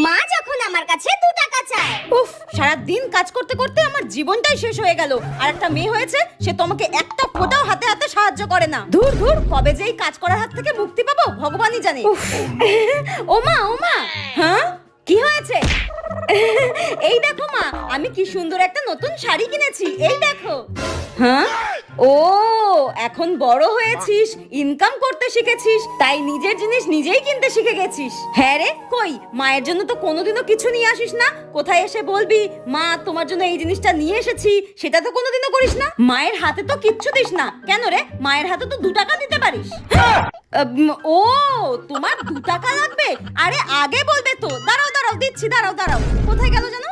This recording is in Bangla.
মা যখন আমার কাছে 2 টাকা চায়। উফ, সারা দিন কাজ করতে করতে আমার জীবনটাই শেষ হয়ে গেল। আর একটা মেয়ে হয়েছে, সে তোমাকে একটা ফোঁটাও হাতে হাতে সাহায্য করে না। ধুর ধুর, কবে যে এই কাজ করার হাত থেকে মুক্তি পাবো ভগবানই জানে। ওমা ওমা, হ্যাঁ কি হয়েছে? এই দেখো মা, আমি কি সুন্দর একটা নতুন শাড়ি কিনেছি, এই দেখো। হ্যাঁ, ও এখন বড় হয়েছিস, ইনকাম করতে শিখেছিস, তাই নিজের জিনিস নিজেই কিনতে শিখে গেছিস। হ্যাঁ রে, কই মায়ের জন্য তো কোনোদিনও কিছু নিয়ে আসিস না। কোথায় এসে বলবি মা তোমার জন্য এই জিনিসটা নিয়ে এসেছি, সেটা তো কোনোদিনও করিস না। মায়ের হাতে তো কিচ্ছু দিস না। কেন রে, মায়ের হাতে তো 2 টাকা দিতে পারিস। ও, তোমার 2 টাকা লাগবে? আরে আগে বলবে তো। দাঁড়াও দাঁড়াও, দিচ্ছি, দাঁড়াও দাঁড়াও। কোথায় গেল জানো?